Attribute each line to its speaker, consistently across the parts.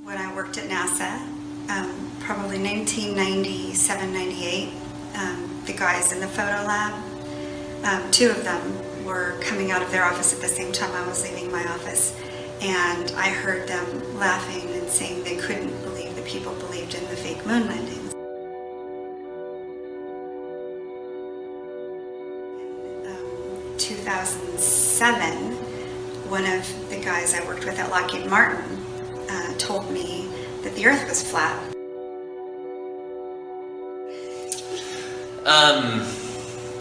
Speaker 1: When I worked at NASA, probably 1997, 98, the guys in the photo lab, two of them were coming out of their office at the same time I was leaving my office, and I heard them laughing and saying they couldn't believe that people believed in the fake moon landings. In 2007, one of the guys I worked with at Lockheed Martin told me that the Earth was flat.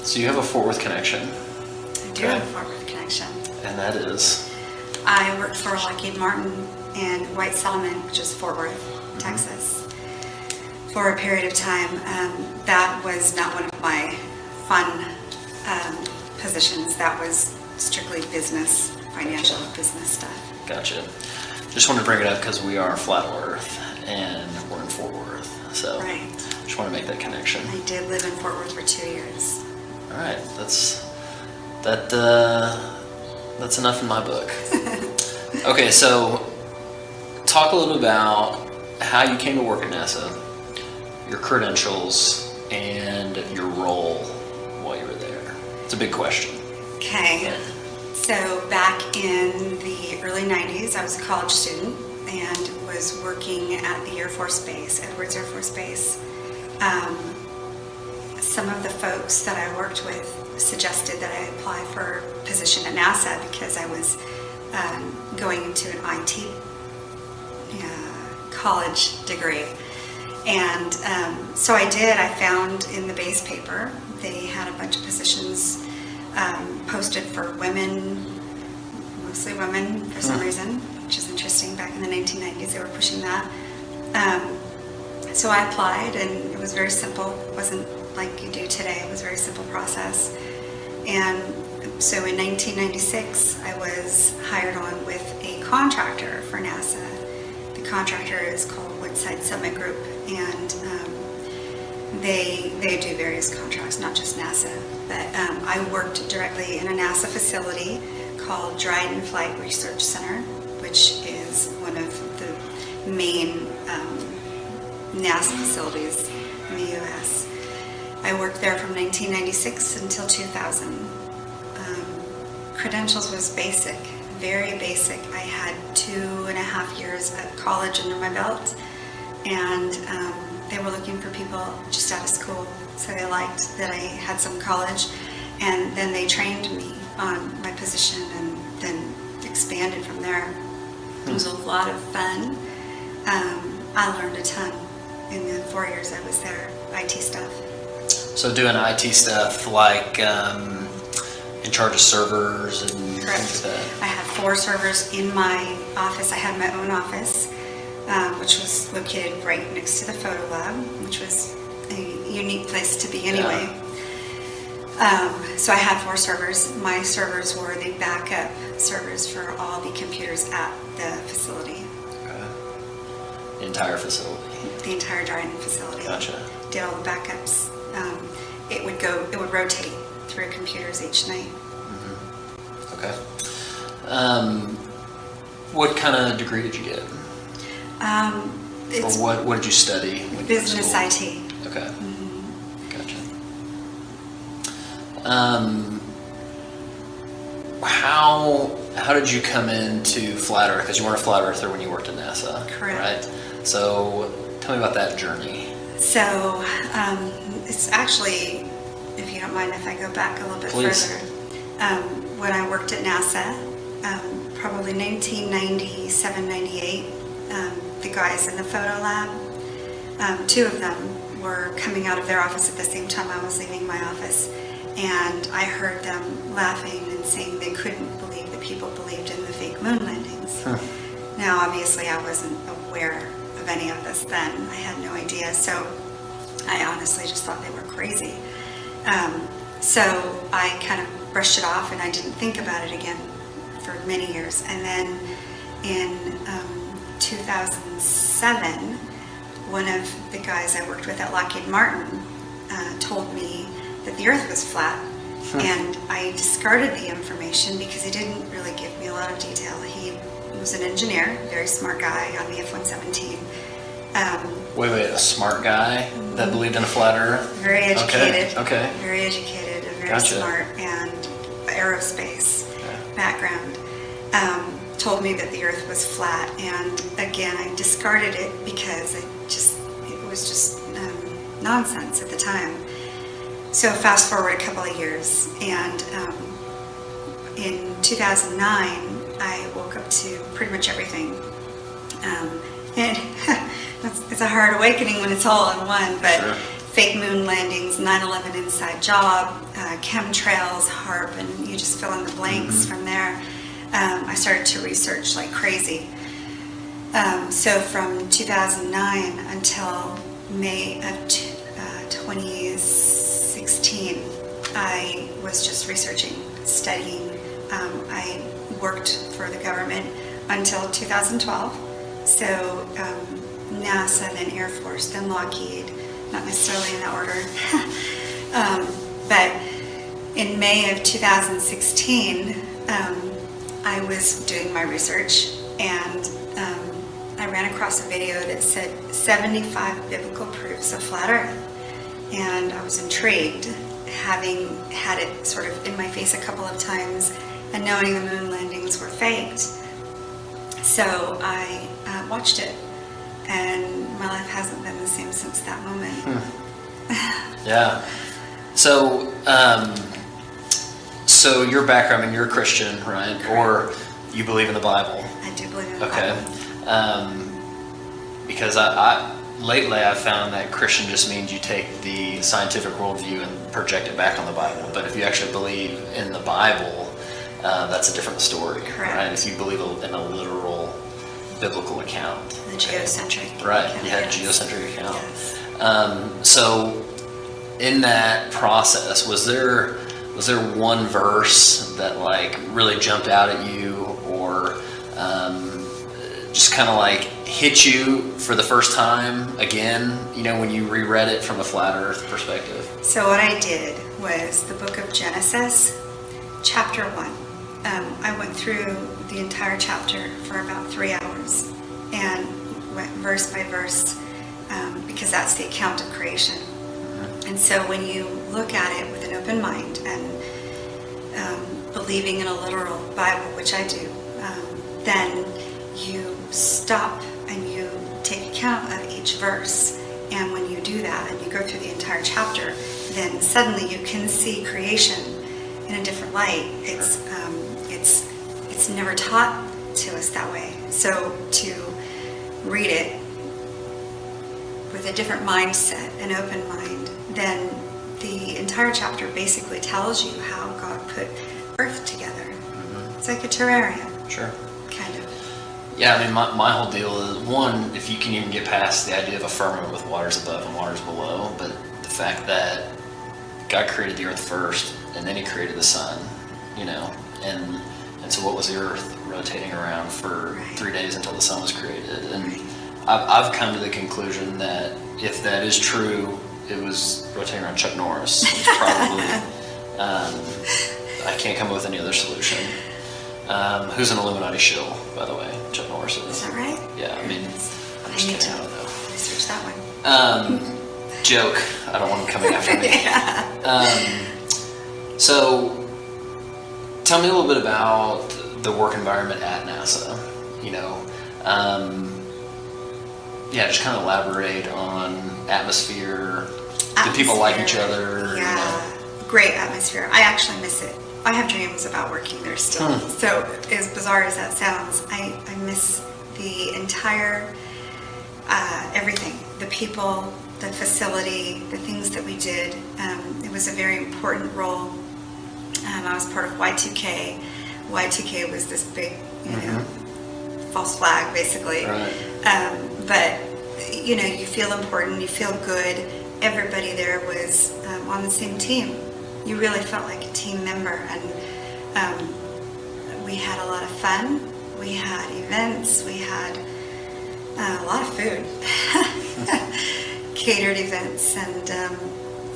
Speaker 2: So you have a Fort Worth connection.
Speaker 1: I do have a Fort Worth connection.
Speaker 2: And that is?
Speaker 1: I worked for Lockheed Martin in White Settlement, which is Fort Worth, Texas, for a period of time. That was not one of my fun positions. That was strictly business, financial business stuff.
Speaker 2: Gotcha. Just wanted to bring it up because we are Flat Earth and we're in Fort Worth. So
Speaker 1: right.
Speaker 2: Just want to make that connection.
Speaker 1: I did live in Fort Worth for 2 years.
Speaker 2: All right, that's enough in my book. Okay, so talk a little about how you came to work at NASA, your credentials, and your role while you were there. It's a big question.
Speaker 1: Okay, so back in the early 90s, I was a college student and was working at the Air Force Base, Edwards Air Force Base. Some of the folks that I worked with suggested that I apply for a position at NASA because I was going into an IT college degree. And so I did. I found in the base paper, they had a bunch of positions posted for women, mostly women for some reason, which is interesting. Back in the 1990s, they were pushing that. So I applied, and it was very simple. It wasn't like you do today. It was a very simple process. And so in 1996, I was hired on with a contractor for NASA. The contractor is called Woodside Summit Group, and they do various contracts, not just NASA. But I worked directly in a NASA facility called Dryden Flight Research Center, which is one of the main NASA facilities in the U.S. I worked there from 1996 until 2000. Credentials was basic, very basic. I had 2.5 years of college under my belt, and they were looking for people just out of school, so they liked that I had some college, and then they trained me on my position and then expanded from there. It was a lot of fun. I learned a ton in the 4 years I was there, IT stuff.
Speaker 2: So doing IT stuff like in charge of servers and
Speaker 1: Correct.
Speaker 2: Things like that?
Speaker 1: I had 4 servers in my office. I had my own office, which was located right next to the photo lab, which was a unique place to be anyway. Yeah. So I had 4 servers. My servers were the backup servers for all the computers at the facility.
Speaker 2: Okay. The entire facility?
Speaker 1: The entire Dryden facility.
Speaker 2: Gotcha.
Speaker 1: Did all the backups. It would rotate through computers each night.
Speaker 2: Mm-hmm. Okay. What kind of degree did you get? Or what did you study?
Speaker 1: Business IT.
Speaker 2: Okay.
Speaker 1: Mm-hmm.
Speaker 2: Gotcha. How did you come into Flat Earth? Because you weren't a Flat Earther when you worked at NASA.
Speaker 1: Correct.
Speaker 2: Right? So tell me about that journey.
Speaker 1: So it's actually, if you don't mind if I go back a little bit
Speaker 2: Please.
Speaker 1: further, when I worked at NASA, probably 1997, 98, the guys in the photo lab, 2 of them were coming out of their office at the same time I was leaving my office, and I heard them laughing and saying they couldn't believe that people believed in the fake moon landings. Huh. Now, obviously, I wasn't aware of any of this then. I had no idea, so I honestly just thought they were crazy. So I kind of brushed it off, and I didn't think about it again for many years. And then in 2007, one of the guys I worked with at Lockheed Martin told me that the Earth was flat, and I discarded the information because he didn't really give me a lot of detail. He was an engineer, very smart guy on the F-117.
Speaker 2: Wait, a smart guy that believed in a flat Earth?
Speaker 1: Very educated.
Speaker 2: Okay.
Speaker 1: Very educated and very
Speaker 2: Gotcha.
Speaker 1: smart, and aerospace background. Told me that the Earth was flat, and again, I discarded it because it was just nonsense at the time. So fast forward a couple of years, and in 2009, I woke up to pretty much everything. And it's a hard awakening when it's all in one, but
Speaker 2: Sure.
Speaker 1: fake moon landings, 9/11 inside job, chemtrails, HARP, and you just fill in the blanks from there. I started to research like crazy. So from 2009 until May of 2016, I was just researching, studying. I worked for the government until 2012. So NASA, then Air Force, then Lockheed, not necessarily in that order. But in May of 2016, I was doing my research, and I ran across a video that said 75 biblical proofs of flat Earth. And I was intrigued, having had it sort of in my face a couple of times and knowing the moon landings were faked. So I watched it, and my life hasn't been the same since that moment.
Speaker 2: Yeah. So, so your background, I mean, you're a Christian, right? Or you believe in the Bible?
Speaker 1: I do believe in the
Speaker 2: Okay.
Speaker 1: Bible.
Speaker 2: Because I lately I've found that Christian just means you take the scientific worldview and project it back on the Bible. But if you actually believe in the Bible, that's a different story,
Speaker 1: Correct.
Speaker 2: right? If you believe in a literal biblical account.
Speaker 1: The geocentric.
Speaker 2: Right,
Speaker 1: account,
Speaker 2: you had
Speaker 1: yes.
Speaker 2: a geocentric account.
Speaker 1: Yes.
Speaker 2: So in that process, was there one verse that like really jumped out at you, or just kind of like hit you for the first time again, you know, when you reread it from a flat Earth perspective?
Speaker 1: So what I did was the book of Genesis, chapter 1. I went through the entire chapter for about 3 hours and went verse by verse, because that's the account of creation. And so when you look at it with an open mind and believing in a literal Bible, which I do, then you stop and you take account of each verse. And when you do that and you go through the entire chapter, then suddenly you can see creation in a different light. It's never taught to us that way. So to read it with a different mindset, an open mind, then the entire chapter basically tells you how God put Earth together. It's like a terrarium.
Speaker 2: Sure.
Speaker 1: Kind of.
Speaker 2: Yeah, I mean, my whole deal is, one, if you can even get past the idea of a firmament with waters above and waters below, but the fact that God created the earth first, and then he created the sun, you know, and so what was the earth rotating around for 3 days until the sun was created? And I've come to the conclusion that if that is true, it was rotating around Chuck Norris. It's probably, I can't come up with any other solution. Who's an Illuminati shill, by the way? Chuck Norris is.
Speaker 1: Is that right?
Speaker 2: Yeah, I mean, I'm just kidding, I don't know.
Speaker 1: Research that one.
Speaker 2: Joke. I don't want him coming after me. So, tell me a little bit about the work environment at NASA. You know, just kind of elaborate on atmosphere. Do people like each other?
Speaker 1: Yeah,
Speaker 2: You know?
Speaker 1: Great atmosphere. I actually miss it. I have dreams about working there still. So as bizarre as that sounds, I miss the entire, everything. The people, the facility, the things that we did. It was a very important role. I was part of Y2K. Y2K was this big, you know, false flag, basically.
Speaker 2: Right.
Speaker 1: But, you know, you feel important, you feel good. Everybody there was on the same team. You really felt like a team member, and we had a lot of fun. We had events. We had a lot of food, catered events, and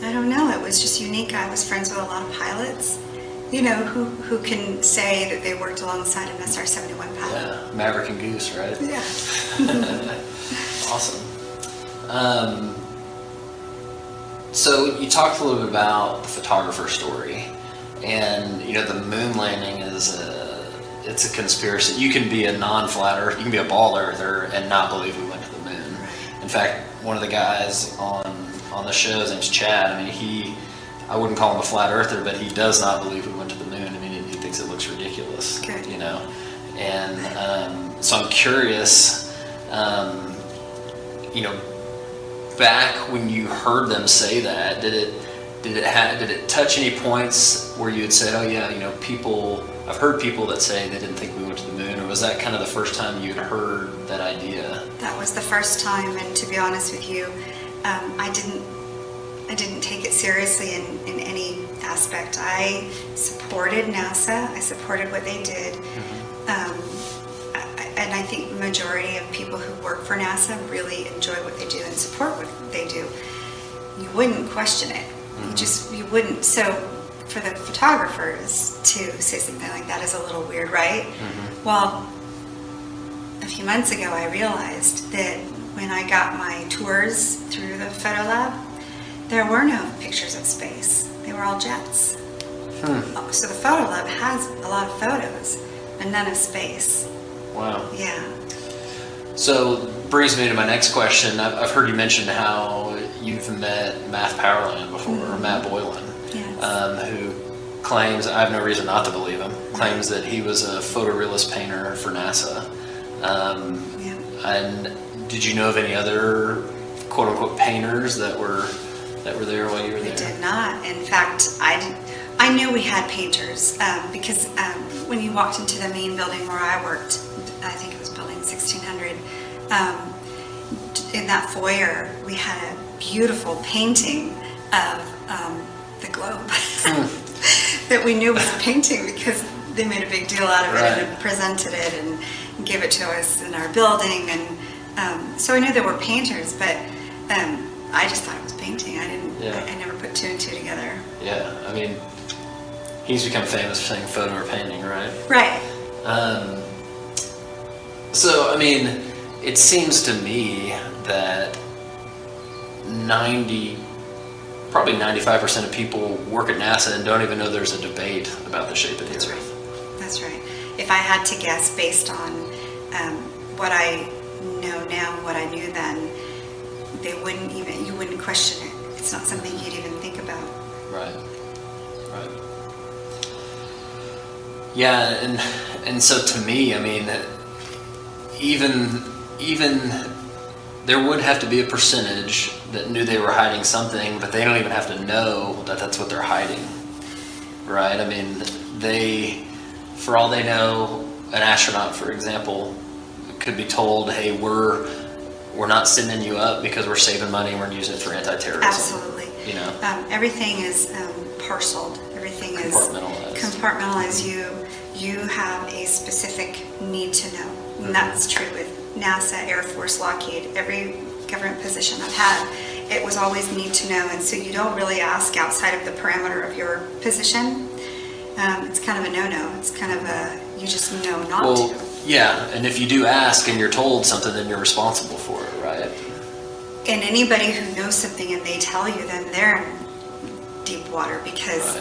Speaker 1: I don't know. It was just unique. I was friends with a lot of pilots, you know, who can say that they worked alongside an SR-71 pilot?
Speaker 2: Yeah, Maverick and Goose, right?
Speaker 1: Yeah.
Speaker 2: Awesome. So you talked a little bit about the photographer story, and you know the moon landing it's a conspiracy. You can be a non-flat earther, you can be a ball earther and not believe we went to the moon. In fact, one of the guys on the show, his name's Chad. I mean, I wouldn't call him a flat earther, but he does not believe we went to the moon. I mean, he thinks it looks ridiculous.
Speaker 1: Good.
Speaker 2: You know, and so I'm curious. You know, back when you heard them say that, did it touch any points where you would say, oh yeah, you know, I've heard people that say they didn't think we went to the moon, or was that kind of the first time you'd heard that idea?
Speaker 1: That was the first time, and to be honest with you, I didn't take it seriously in any aspect. I supported NASA. I supported what they did. And I think the majority of people who work for NASA really enjoy what they do and support what they do. You wouldn't question it. You wouldn't. So for the photographers to say something like that is a little weird, right? Well, a few months ago I realized that when I got my tours through the photo lab, there were no pictures of space. They were all jets. So the photo lab has a lot of photos, but none of space.
Speaker 2: Wow.
Speaker 1: Yeah.
Speaker 2: So brings me to my next question. I've heard you mention how you've met Matt Powerland before, or Matt Boylan,
Speaker 1: Yes.
Speaker 2: who claims, I have no reason not to believe him, claims that he was a photorealist painter for NASA. And did you know of any other quote unquote painters that were there while you were there?
Speaker 1: I did not. In fact, I knew we had painters because when you walked into the main building where I worked, I think it was building 1600, in that foyer we had a beautiful painting of the globe that we knew was a painting because they made a big deal out of it and presented it and gave it to us in our building. And so I knew there were painters, but I just thought it was painting. I never put two and two together.
Speaker 2: Yeah, I mean, he's become famous for saying photo or painting, right?
Speaker 1: Right.
Speaker 2: So, I mean, it seems to me that probably 95% of people work at NASA and don't even know there's a debate about the shape of the Earth.
Speaker 1: That's right. If I had to guess based on what I know now and what I knew then, you wouldn't question it. It's not something you'd even think about.
Speaker 2: Right. Yeah, and so to me, I mean, even there would have to be a percentage that knew they were hiding something, but they don't even have to know that that's what they're hiding, right? I mean, for all they know, an astronaut, for example, could be told, hey, we're not sending you up because we're saving money and we're using it for anti-terrorism.
Speaker 1: Absolutely.
Speaker 2: You know?
Speaker 1: Everything is parceled. Everything is compartmentalized. You have a specific need to know. And that's true with NASA, Air Force, Lockheed, every government position I've had. It was always need to know. And so you don't really ask outside of the parameter of your position. It's kind of a no-no. It's kind of you just know not to.
Speaker 2: Yeah, and if you do ask and you're told something, then you're responsible for it, right?
Speaker 1: And anybody who knows something and they tell you, then they're in deep water because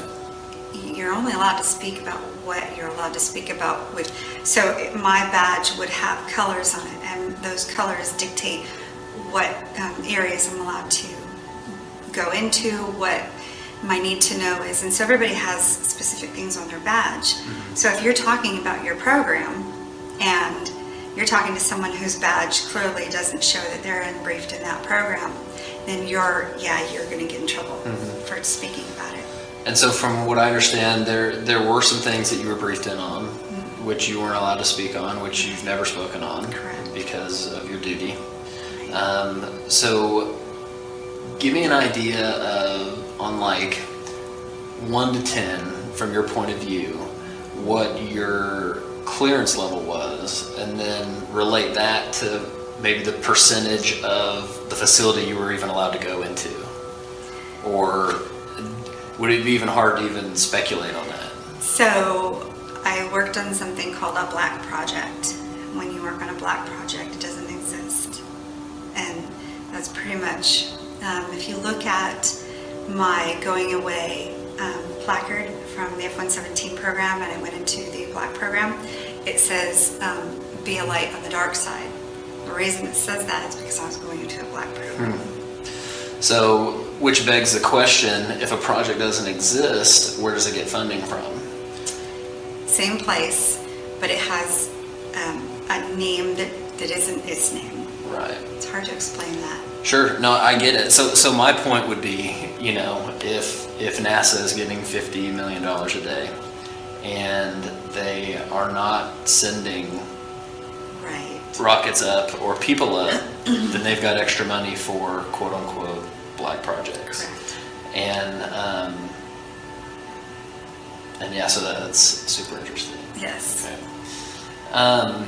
Speaker 1: you're only allowed to speak about what you're allowed to speak about. So my badge would have colors on it, and those colors dictate what areas I'm allowed to go into, what my need to know is. And so everybody has specific things on their badge. So if you're talking about your program and you're talking to someone whose badge clearly doesn't show that they're briefed in that program, then you're going to get in trouble for speaking about it.
Speaker 2: And so from what I understand, there were some things that you were briefed in on, which you weren't allowed to speak on, which you've never spoken on.
Speaker 1: Correct.
Speaker 2: Because of your duty. So give me an idea on like 1 to 10 from your point of view, what your clearance level was, and then relate that to maybe the percentage of the facility you were even allowed to go into. Or would it be even hard to even speculate on that?
Speaker 1: So I worked on something called a black project. When you work on a black project, it doesn't exist. And that's pretty much, if you look at my going away placard from the F-117 program, and I went into the black program, it says, be a light on the dark side. The reason it says that is because I was going into a black program.
Speaker 2: So, which begs the question, if a project doesn't exist, where does it get funding from?
Speaker 1: Same place, but it has a name that isn't its name.
Speaker 2: Right.
Speaker 1: It's hard to explain that.
Speaker 2: Sure. No, I get it. So my point would be, you know, if NASA is getting $50 million a day and they are not sending rockets up or people up, then they've got extra money for quote unquote black projects.
Speaker 1: Correct.
Speaker 2: And yeah, so that's super interesting.
Speaker 1: Yes.
Speaker 2: Okay.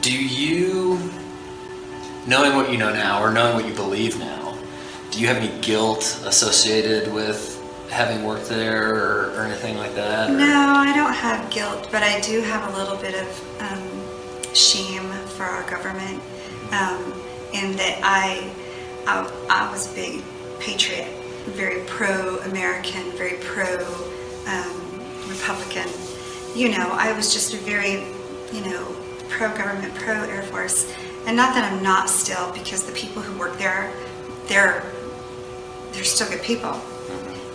Speaker 2: Do you, knowing what you know now or knowing what you believe now, do you have any guilt associated with having worked there or anything like that? Or?
Speaker 1: No, I don't have guilt, but I do have a little bit of shame for our government in that I was a big patriot, very pro-American, very pro-Republican. You know, I was just a very, you know, pro-government, pro-Air Force. And not that I'm not still, because the people who work there, they're still good people.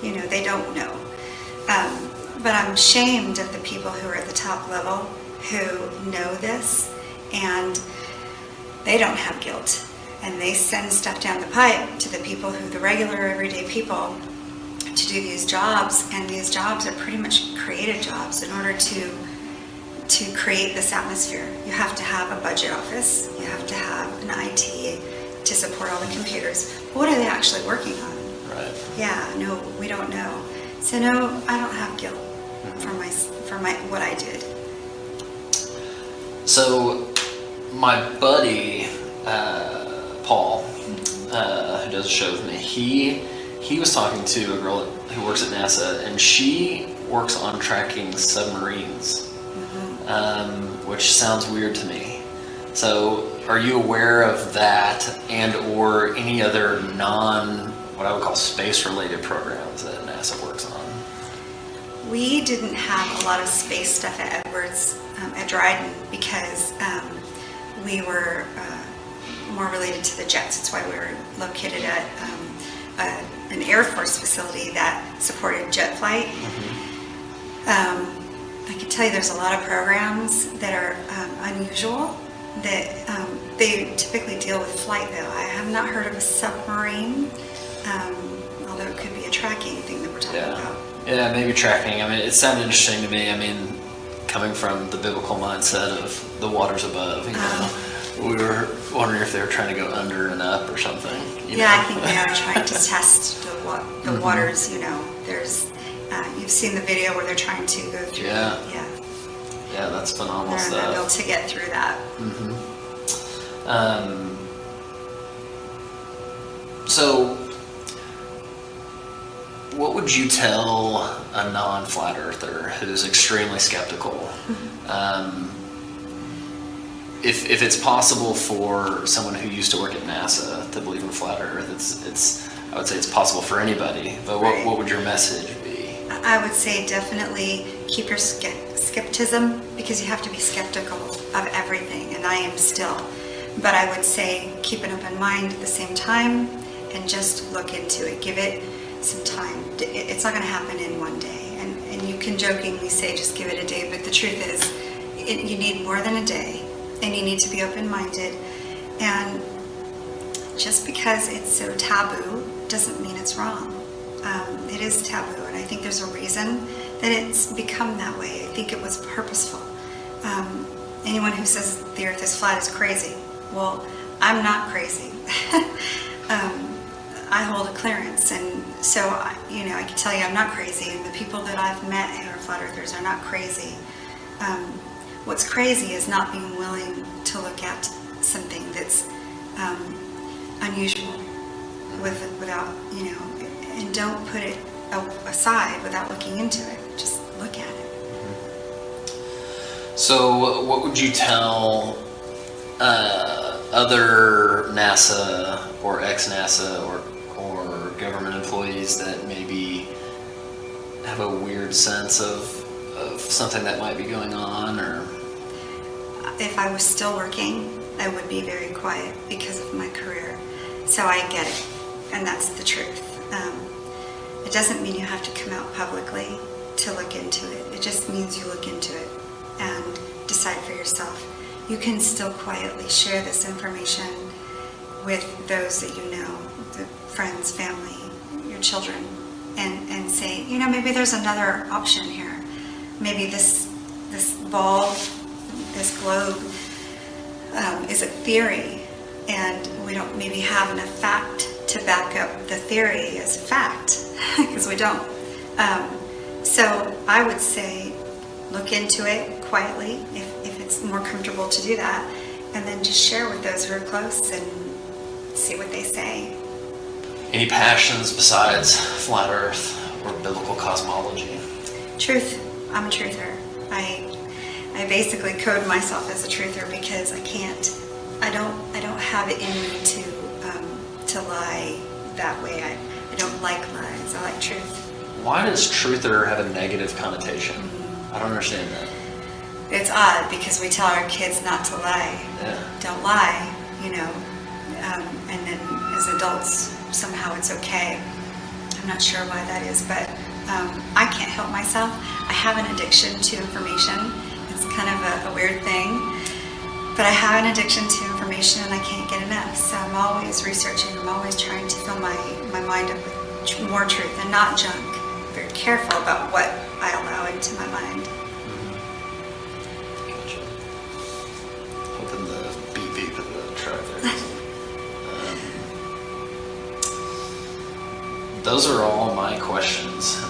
Speaker 1: You know, they don't know. But I'm ashamed of the people who are at the top level who know this, and they don't have guilt. And they send stuff down the pipe to the people who, the regular everyday people, to do these jobs. And these jobs are pretty much creative jobs. In order to create this atmosphere, you have to have a budget office, you have to have an IT to support all the computers. But what are they actually working on?
Speaker 2: Right.
Speaker 1: Yeah, no, we don't know. So no, I don't have guilt for my what I did.
Speaker 2: So my buddy Paul, who does a show with me, he was talking to a girl who works at NASA, and she works on tracking submarines, which sounds weird to me. So are you aware of that and or any other what I would call space-related programs that NASA works on?
Speaker 1: We didn't have a lot of space stuff at Edwards, at Dryden, because we were more related to the jets. That's why we were located at an Air Force facility that supported jet flight. I can tell you there's a lot of programs that are unusual that they typically deal with flight, though. I have not heard of a submarine, although it could be a tracking thing that we're talking about.
Speaker 2: Yeah, maybe tracking. I mean, it sounded interesting to me. I mean, coming from the biblical mindset of the waters above, you know, we were wondering if they were trying to go under and up or something. You know?
Speaker 1: I think they are trying to test the waters. You know, there's you've seen the video where they're trying to go through.
Speaker 2: Yeah, that's phenomenal
Speaker 1: stuff. They're able to get through that.
Speaker 2: So, what would you tell a non-flat earther who's extremely skeptical? If it's possible for someone who used to work at NASA to believe in flat Earth, it's I would say it's possible for anybody. But what would your message be?
Speaker 1: I would say definitely keep your skepticism, because you have to be skeptical of everything, and I am still. But I would say keep an open mind at the same time, and just look into it. Give it some time. It's not going to happen in one day. And you can jokingly say just give it a day, but the truth is you need more than a day, and you need to be open-minded. And just because it's so taboo doesn't mean it's wrong. It is taboo, and I think there's a reason that it's become that way. I think it was purposeful. Anyone who says the earth is flat is crazy. Well, I'm not crazy. I hold a clearance, and so I can tell you I'm not crazy, and the people that I've met who are flat earthers are not crazy. What's crazy is not being willing to look at something that's unusual without, and don't put it aside without looking into it. Just look at it.
Speaker 2: So what would you tell other NASA or ex-NASA or government employees that maybe have a weird sense of something that might be going on? Or
Speaker 1: If I was still working, I would be very quiet because of my career. So I get it, and that's the truth. It doesn't mean you have to come out publicly to look into it. It just means you look into it and decide for yourself. You can still quietly share this information with those that you know, the friends, family, your children, and say, you know, maybe there's another option here. Maybe this ball, this globe is a theory, and we don't maybe have enough fact to back up the theory as fact, because we don't. So I would say look into it quietly if it's more comfortable to do that, and then just share with those who are close and see what they say.
Speaker 2: any passions besides flat Earth or biblical cosmology?
Speaker 1: Truth. I'm a truther. I basically code myself as a truther because I don't have it in me to lie that way. I don't like lies. I like truth.
Speaker 2: Why does truther have a negative connotation? I don't understand that.
Speaker 1: It's odd because we tell our kids not to lie.
Speaker 2: Yeah.
Speaker 1: Don't lie, you know. And then as adults, somehow it's okay. I'm not sure why that is, but I can't help myself. I have an addiction to information. It's kind of a weird thing, but I have an addiction to information and I can't get enough. So I'm always researching. I'm always trying to fill my mind up with more truth and not junk. I'm very careful about what I allow into my mind.
Speaker 2: Gotcha. Hoping the beep beep of the truck there. Those are all my questions.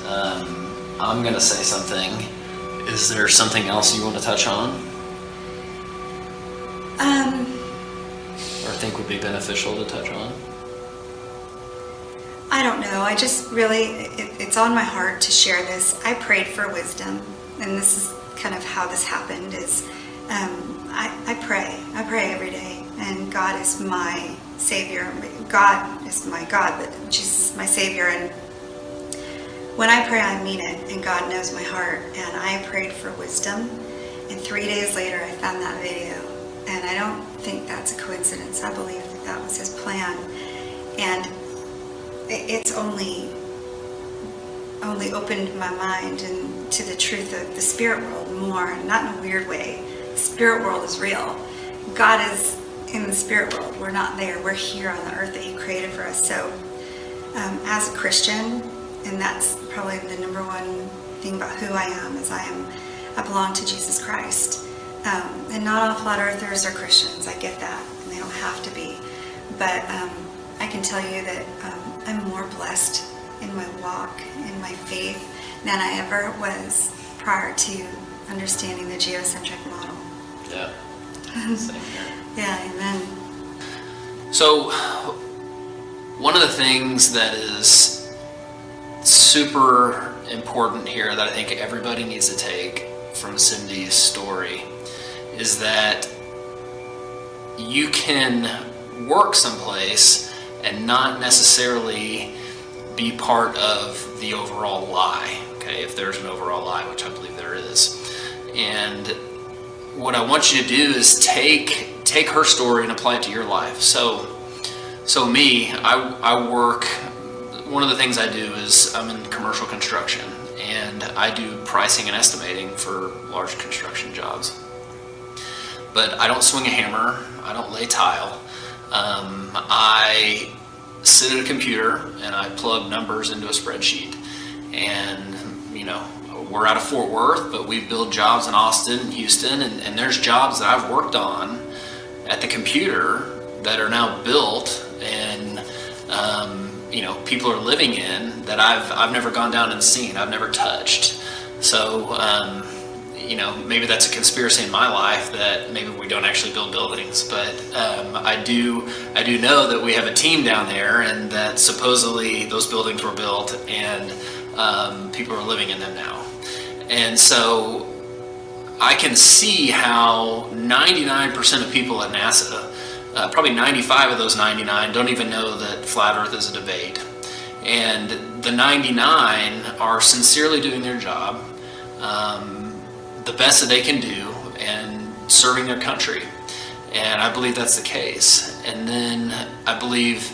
Speaker 2: I'm going to say something. Is there something else you want to touch on? Or think would be beneficial to touch on?
Speaker 1: I don't know. I just really, it's on my heart to share this. I prayed for wisdom, and this is kind of how this happened is I pray. I pray every day, and God is my Savior. God is my God, but Jesus is my Savior, and when I pray, I mean it, and God knows my heart, and I prayed for wisdom, and 3 days later, I found that video, and I don't think that's a coincidence. I believe that that was His plan, and it's only opened my mind and to the truth of the spirit world more, not in a weird way. The spirit world is real. God is in the spirit world. We're not there. We're here on the earth that He created for us. So as a Christian, and that's probably the number one thing about who I am, is I belong to Jesus Christ. And not all flat earthers are Christians. I get that, and they don't have to be. But I can tell you that I'm more blessed in my walk, in my faith, than I ever was prior to understanding the geocentric model.
Speaker 2: Yeah. Same here.
Speaker 1: Yeah, amen.
Speaker 2: So, one of the things that is super important here that I think everybody needs to take from Cyndi's story is that you can work someplace and not necessarily be part of the overall lie, okay, if there's an overall lie, which I believe there is. And what I want you to do is take her story and apply it to your life. So me, I work, one of the things I do is I'm in commercial construction, and I do pricing and estimating for large construction jobs. But I don't swing a hammer, I don't lay tile. I sit at a computer and I plug numbers into a spreadsheet. And, you know, we're out of Fort Worth, but we build jobs in Austin and Houston, and there's jobs that I've worked on at the computer that are now built and you know, people are living in that I've never gone down and seen, I've never touched. So you know, maybe that's a conspiracy in my life that maybe we don't actually build buildings, but I do know that we have a team down there, and that supposedly those buildings were built and people are living in them now. And so I can see how 99% of people at NASA, probably 95 of those 99, don't even know that flat Earth is a debate. And the 99 are sincerely doing their job, the best that they can do, and serving their country. And I believe that's the case. And then I believe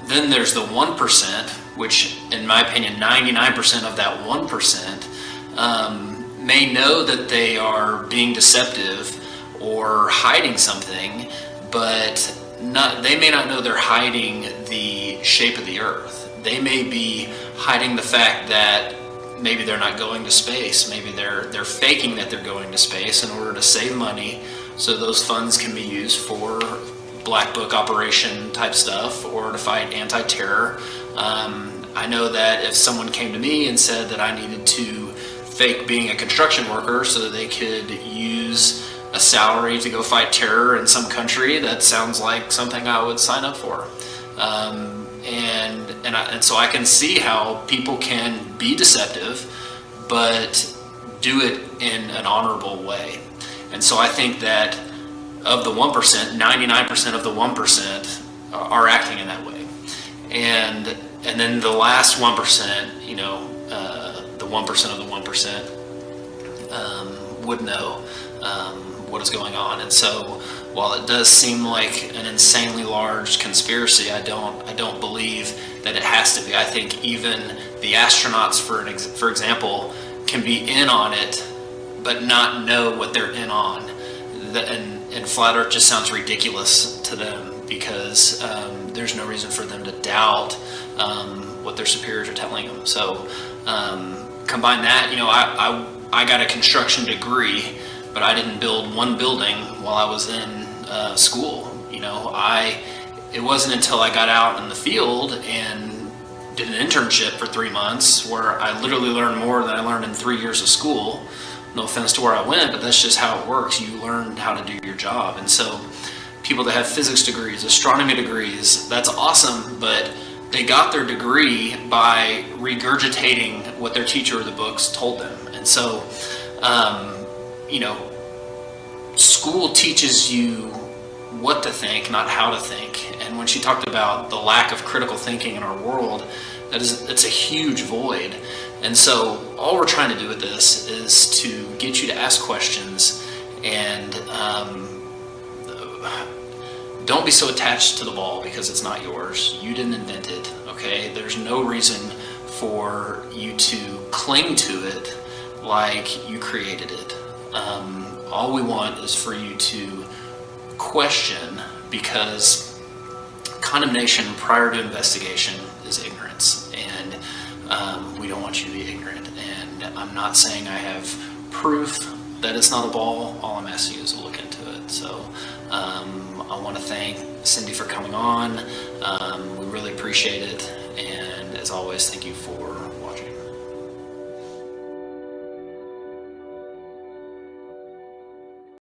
Speaker 2: then there's the 1%, which in my opinion, 99% of that 1% may know that they are being deceptive or hiding something, but they may not know they're hiding the shape of the Earth. They may be hiding the fact that maybe they're not going to space. Maybe they're faking that they're going to space in order to save money, so those funds can be used for black book operation type stuff or to fight anti-terror. I know that if someone came to me and said that I needed to fake being a construction worker so that they could use a salary to go fight terror in some country, that sounds like something I would sign up for. And so I can see how people can be deceptive, but do it in an honorable way. And so I think that of the 1%, 99% of the 1% are acting in that way. And then the last 1%, the 1% of the 1% would know what is going on. And so while it does seem like an insanely large conspiracy, I don't believe that it has to be. I think even the astronauts, for example, can be in on it, but not know what they're in on. And flat Earth just sounds ridiculous to them because there's no reason for them to doubt what their superiors are telling them. So combine that, I got a construction degree, but I didn't build one building while I was in school. It wasn't until I got out in the field and did an internship for 3 months where I literally learned more than I learned in 3 years of school. No offense to where I went, but that's just how it works. You learn how to do your job. And so people that have physics degrees, astronomy degrees, that's awesome, but they got their degree by regurgitating what their teacher or the books told them. And so, school teaches you what to think, not how to think. And when she talked about the lack of critical thinking in our world, it's a huge void. And so all we're trying to do with this is to get you to ask questions and don't be so attached to the ball because it's not yours. You didn't invent it, okay? There's no reason for you to cling to it like you created it. All we want is for you to question, because condemnation prior to investigation is ignorance, and we don't want you to be ignorant. And I'm not saying I have proof that it's not a ball. All I'm asking you is to look into it. So I want to thank Cyndi for coming on. We really appreciate it, and as always, thank you for